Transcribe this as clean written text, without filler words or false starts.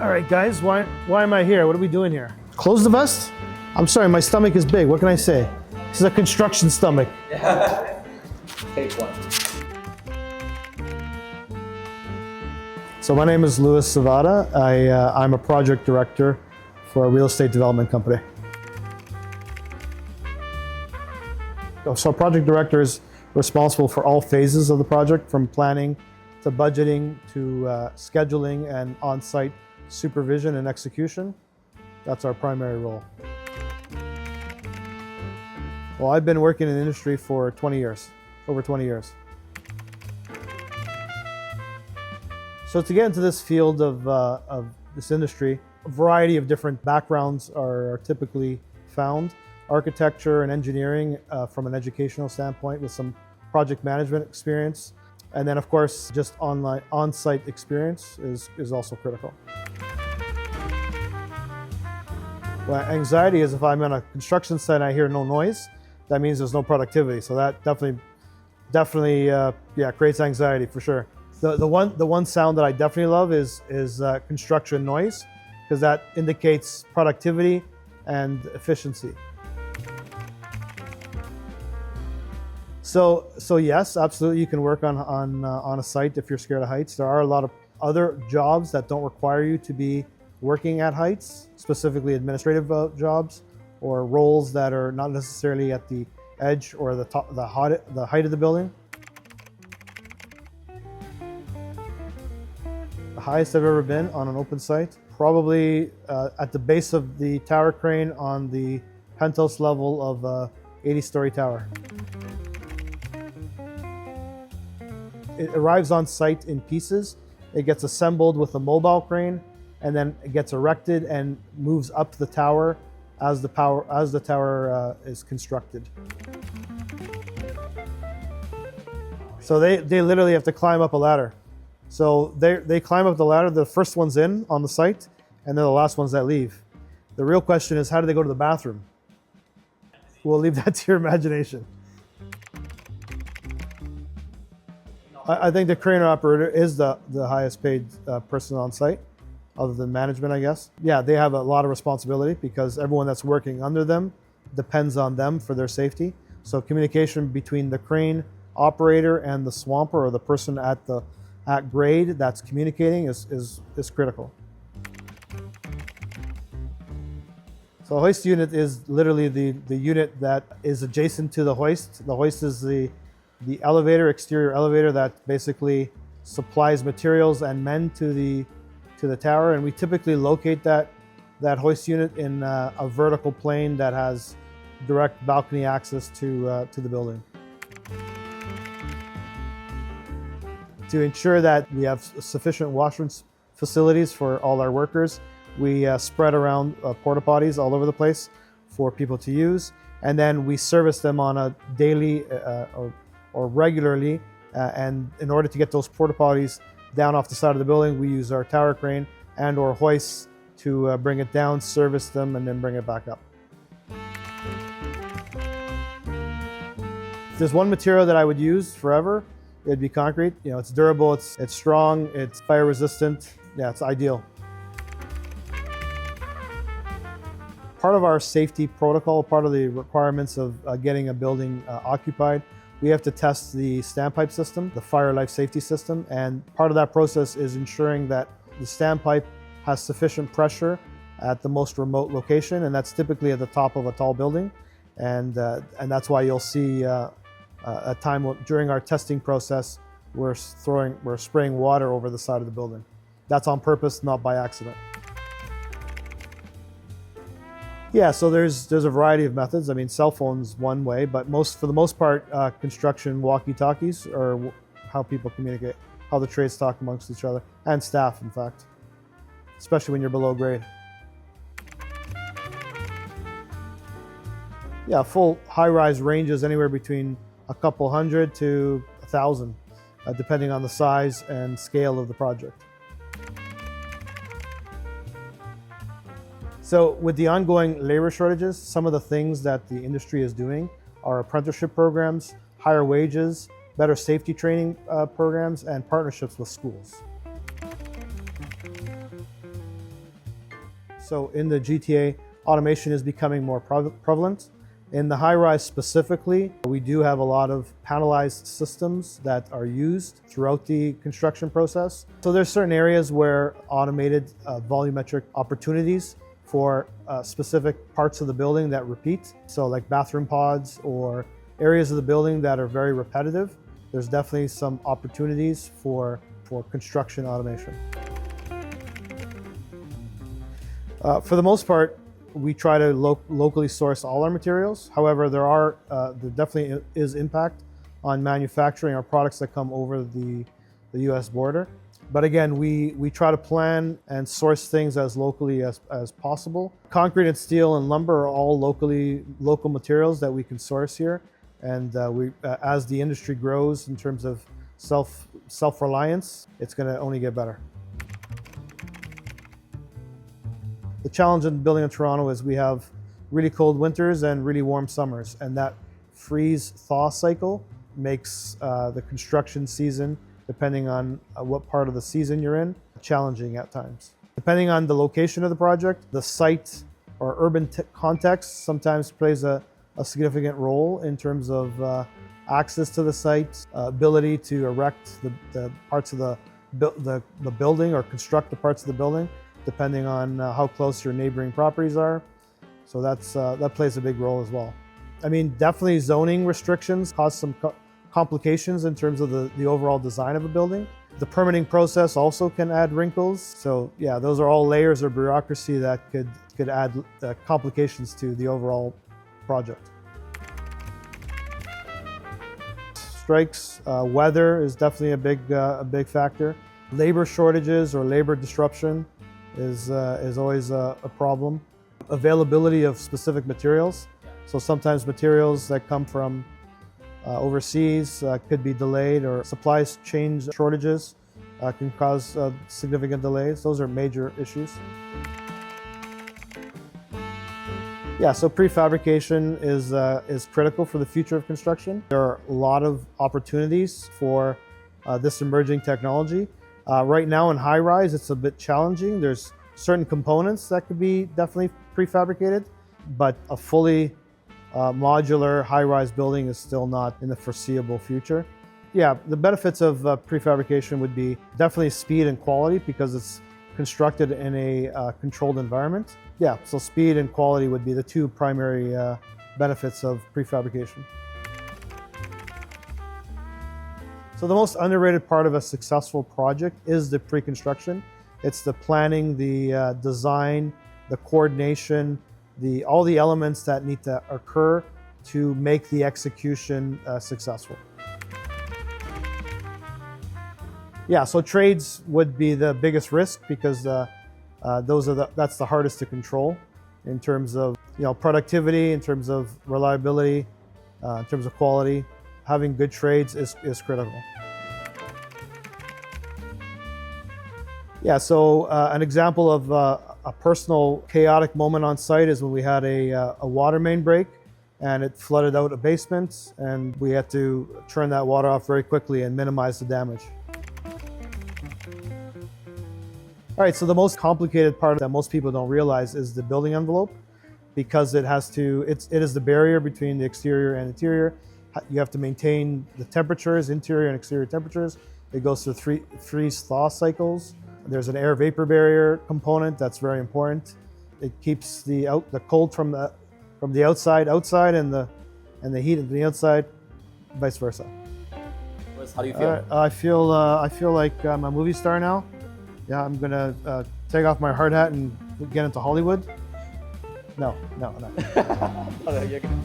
All right, guys, why am I here? What are we doing here? Close the vest? I'm sorry, my stomach is big. What can I say? This is a construction stomach. Take one. So my name is Louis Savada. I'm a project director for a real estate development company. So a project director is responsible for all phases of the project, from planning to budgeting to scheduling and on-site supervision and execution. That's our primary role. Well, I've been working in the industry for 20 years, over 20 years. So to get into this field of this industry, a variety of different backgrounds are typically found. Architecture and engineering from an educational standpoint with some project management experience. And then of course, just on-site experience is also critical. Well, anxiety is if I'm on a construction site and I hear no noise, that means there's no productivity. So that definitely creates anxiety for sure. The one sound that I definitely love is construction noise, because that indicates productivity and efficiency. So yes, absolutely, you can work on a site if you're scared of heights. There are a lot of other jobs that don't require you to be working at heights, specifically administrative jobs or roles that are not necessarily at the edge or the height of the building. The highest I've ever been on an open site, probably at the base of the tower crane on the penthouse level of a 80-story tower. It arrives on site in pieces. It gets assembled with a mobile crane, and then it gets erected and moves up the tower as the tower is constructed. So they literally have to climb up a ladder. So they climb up the ladder, the first ones in on the site, and they're the last ones that leave. The real question is, how do they go to the bathroom? We'll leave that to your imagination. I think the crane operator is the highest paid person on site, other than management, I guess. Yeah, they have a lot of responsibility because everyone that's working under them depends on them for their safety. So communication between the crane operator and the swamper, or the person at grade that's communicating, is critical. So a hoist unit is literally the unit that is adjacent to the hoist. The hoist is the exterior elevator that basically supplies materials and men to the tower, and we typically locate that hoist unit in a vertical plane that has direct balcony access to the building. To ensure that we have sufficient washroom facilities for all our workers, we spread around porta-potties all over the place for people to use, and then we service them on a daily or regularly, and in order to get those porta-potties down off the side of the building, we use our tower crane and or hoists to bring it down, service them, and then bring it back up. If there's one material that I would use forever, it'd be concrete. You know, it's durable, it's strong, it's fire resistant. Yeah, it's ideal. Part of our safety protocol, part of the requirements of getting a building occupied, we have to test the standpipe system, the fire life safety system, and part of that process is ensuring that the standpipe has sufficient pressure at the most remote location, and that's typically at the top of a tall building, and that's why you'll see a time during our testing process we're spraying water over the side of the building. That's on purpose, not by accident. Yeah, so there's a variety of methods. I mean, cell phones one way, but for the most part, construction walkie-talkies are how people communicate, how the trades talk amongst each other, and staff, in fact, especially when you're below grade. Yeah, full high-rise ranges anywhere between a couple hundred to 1,000, depending on the size and scale of the project. So with the ongoing labor shortages, some of the things that the industry is doing are apprenticeship programs, higher wages, better safety training programs, and partnerships with schools. So in the GTA, automation is becoming more prevalent. In the high-rise specifically, we do have a lot of panelized systems that are used throughout the construction process. So there's certain areas where automated volumetric opportunities for specific parts of the building that repeat. So like bathroom pods or areas of the building that are very repetitive. There's definitely some opportunities for construction automation. For the most part, we try to locally source all our materials. However, there definitely is impact on manufacturing our products that come over the US border. But again, we try to plan and source things as locally as possible. Concrete and steel and lumber are all local materials that we can source here. And as the industry grows in terms of self-reliance, it's going to only get better. The challenge in building in Toronto is we have really cold winters and really warm summers, and that freeze-thaw cycle makes the construction season, depending on what part of the season you're in, challenging at times. Depending on the location of the project, the site or urban context sometimes plays a significant role in terms of access to the site, ability to erect the parts of the building or construct the parts of the building, depending on how close your neighboring properties are. So that plays a big role as well. I mean, definitely zoning restrictions cause some complications in terms of the overall design of a building. The permitting process also can add wrinkles. So yeah, those are all layers of bureaucracy that could add complications to the overall project. Strikes, weather is definitely a big factor. Labor shortages or labor disruption is always a problem. Availability of specific materials. So sometimes materials that come from overseas could be delayed, or supply chain shortages can cause significant delays. Those are major issues. Yeah, so prefabrication is critical for the future of construction. There are a lot of opportunities for this emerging technology. Right now in high-rise, it's a bit challenging. There's certain components that could be definitely prefabricated, but a fully modular high-rise building is still not in the foreseeable future. Yeah, the benefits of prefabrication would be definitely speed and quality because it's constructed in a controlled environment. Yeah, so speed and quality would be the two primary benefits of prefabrication. So the most underrated part of a successful project is the pre-construction. It's the planning, the design, the coordination, all the elements that need to occur to make the execution successful. Yeah, so trades would be the biggest risk because that's the hardest to control in terms of productivity, in terms of reliability, in terms of quality. Having good trades is critical. Yeah, so an example of a personal chaotic moment on site is when we had a water main break and it flooded out a basement, and we had to turn that water off very quickly and minimize the damage. All right, so the most complicated part that most people don't realize is the building envelope, because it is the barrier between the exterior and interior. You have to maintain the temperatures, interior and exterior temperatures. It goes through three freeze-thaw cycles. There's an air vapor barrier component that's very important. It keeps the cold from the outside and the heat of the outside, vice versa. How do you feel? I feel like I'm a movie star now. Yeah, I'm gonna take off my hard hat and get into Hollywood. No. Oh, no, you're gonna...